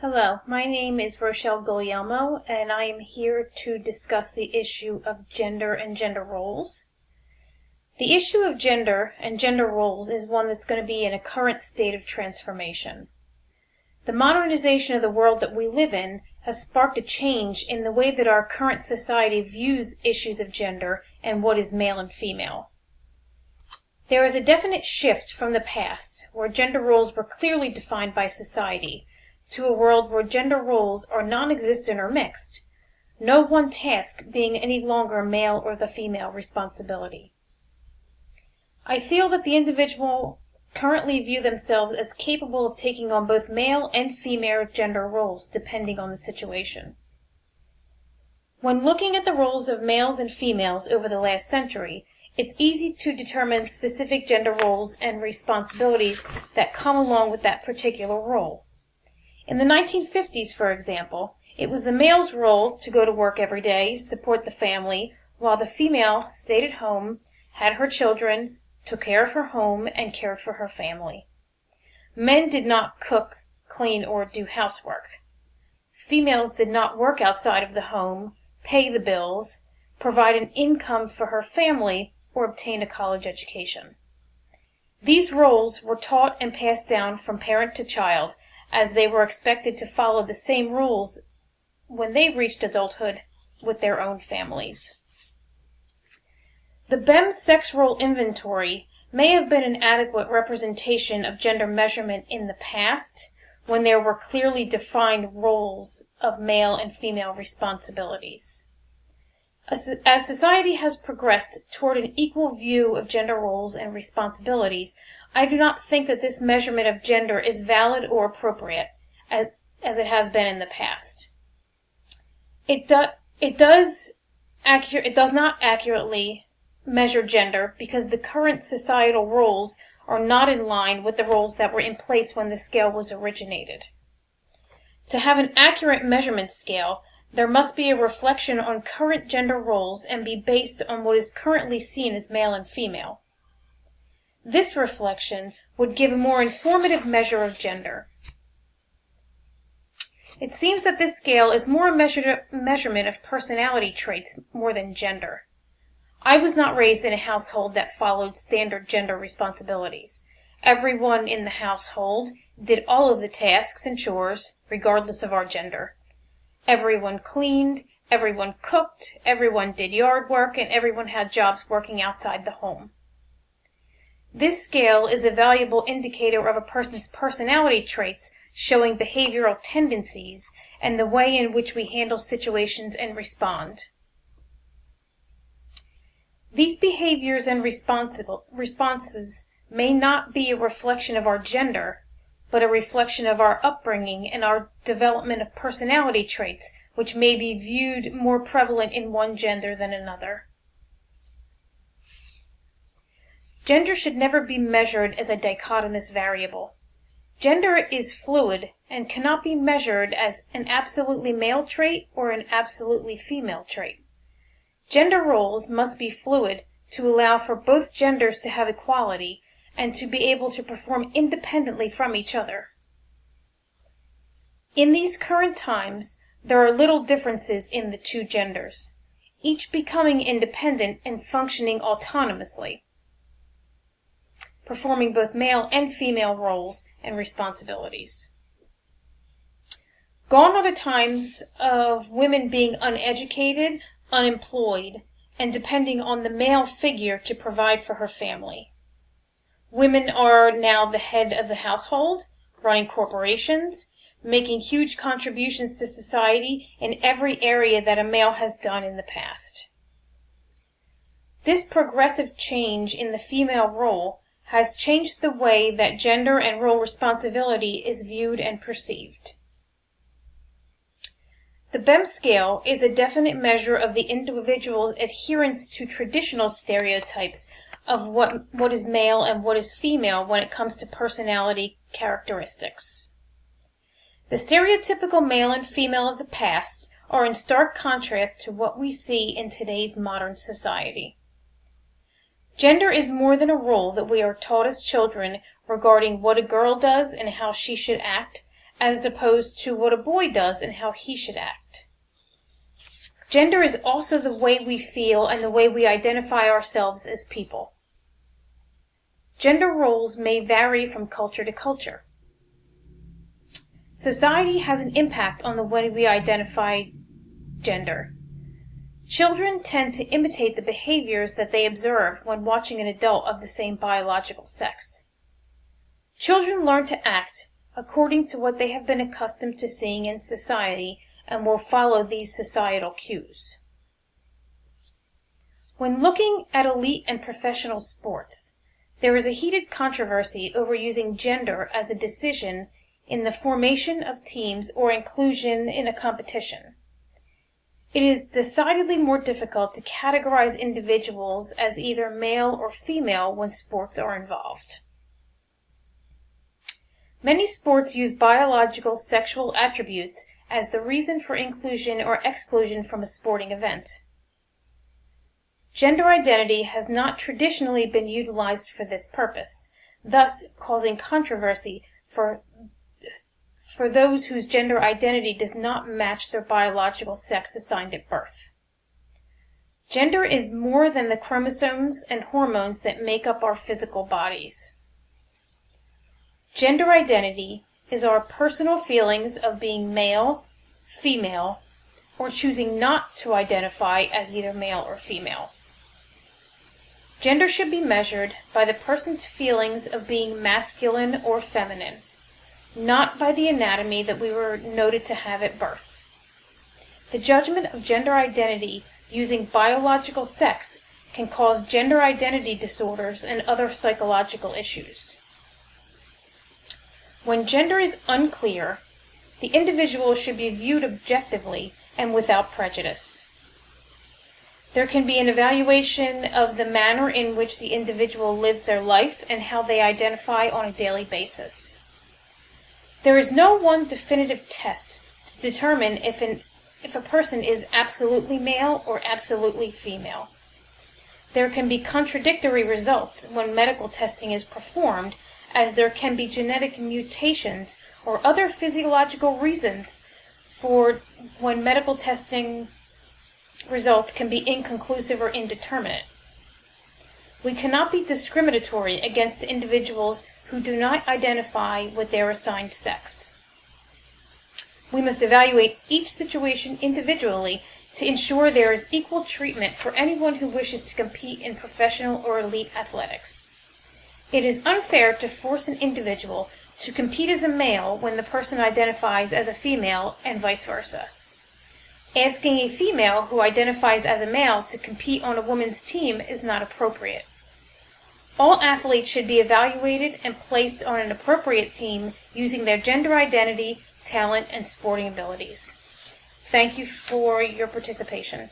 Hello, my name is Rochelle Guglielmo, and I am here to discuss the issue of gender and gender roles. The issue of gender and gender roles is one that's going to be in a current state of transformation. The modernization of the world that we live in has sparked a change in the way that our current society views issues of gender and what is male and female. There is a definite shift from the past, where gender roles were clearly defined by society, to a world where gender roles are non-existent or mixed, no one task being any longer male or the female responsibility. I feel that the individual currently view themselves as capable of taking on both male and female gender roles, depending on the situation. When looking at the roles of males and females over the last century, it's easy to determine specific gender roles and responsibilities that come along with that particular role. In the 1950s, for example, it was the male's role to go to work every day, support the family, while the female stayed at home, had her children, took care of her home, and cared for her family. Men did not cook, clean, or do housework. Females did not work outside of the home, pay the bills, provide an income for her family, or obtain a college education. These roles were taught and passed down from parent to child, as they were expected to follow the same rules when they reached adulthood with their own families. The BEMS sex role inventory may have been an adequate representation of gender measurement in the past, when there were clearly defined roles of male and female responsibilities. As society has progressed toward an equal view of gender roles and responsibilities, I do not think that this measurement of gender is valid or appropriate, as it has been in the past. It does not accurately measure gender because the current societal roles are not in line with the roles that were in place when the scale was originated. To have an accurate measurement scale, there must be a reflection on current gender roles and be based on what is currently seen as male and female. This reflection would give a more informative measure of gender. It seems that this scale is more a measurement of personality traits more than gender. I was not raised in a household that followed standard gender responsibilities. Everyone in the household did all of the tasks and chores, regardless of our gender. Everyone cleaned, everyone cooked, everyone did yard work, and everyone had jobs working outside the home. This scale is a valuable indicator of a person's personality traits, showing behavioral tendencies and the way in which we handle situations and respond. These behaviors and responses may not be a reflection of our gender, but a reflection of our upbringing and our development of personality traits, which may be viewed more prevalent in one gender than another. Gender should never be measured as a dichotomous variable. Gender is fluid and cannot be measured as an absolutely male trait or an absolutely female trait. Gender roles must be fluid to allow for both genders to have equality and to be able to perform independently from each other. In these current times, there are little differences in the two genders, each becoming independent and functioning autonomously, performing both male and female roles and responsibilities. Gone are the times of women being uneducated, unemployed, and depending on the male figure to provide for her family. Women are now the head of the household, running corporations, making huge contributions to society in every area that a male has done in the past. This progressive change in the female role has changed the way that gender and role responsibility is viewed and perceived. The BEMS scale is a definite measure of the individual's adherence to traditional stereotypes of what is male and what is female when it comes to personality characteristics. The stereotypical male and female of the past are in stark contrast to what we see in today's modern society. Gender is more than a role that we are taught as children regarding what a girl does and how she should act, as opposed to what a boy does and how he should act. Gender is also the way we feel and the way we identify ourselves as people. Gender roles may vary from culture to culture. Society has an impact on the way we identify gender. Children tend to imitate the behaviors that they observe when watching an adult of the same biological sex. Children learn to act according to what they have been accustomed to seeing in society and will follow these societal cues. When looking at elite and professional sports, there is a heated controversy over using gender as a decision in the formation of teams or inclusion in a competition. It is decidedly more difficult to categorize individuals as either male or female when sports are involved. Many sports use biological sexual attributes as the reason for inclusion or exclusion from a sporting event. Gender identity has not traditionally been utilized for this purpose, thus causing controversy for those whose gender identity does not match their biological sex assigned at birth. Gender is more than the chromosomes and hormones that make up our physical bodies. Gender identity is our personal feelings of being male, female, or choosing not to identify as either male or female. Gender should be measured by the person's feelings of being masculine or feminine, not by the anatomy that we were noted to have at birth. The judgment of gender identity using biological sex can cause gender identity disorders and other psychological issues. When gender is unclear, the individual should be viewed objectively and without prejudice. There can be an evaluation of the manner in which the individual lives their life and how they identify on a daily basis. There is no one definitive test to determine if a person is absolutely male or absolutely female. There can be contradictory results when medical testing is performed, as there can be genetic mutations or other physiological reasons for when medical testing results can be inconclusive or indeterminate. We cannot be discriminatory against individuals who do not identify with their assigned sex. We must evaluate each situation individually to ensure there is equal treatment for anyone who wishes to compete in professional or elite athletics. It is unfair to force an individual to compete as a male when the person identifies as a female and vice versa. Asking a female who identifies as a male to compete on a women's team is not appropriate. All athletes should be evaluated and placed on an appropriate team using their gender identity, talent, and sporting abilities. Thank you for your participation.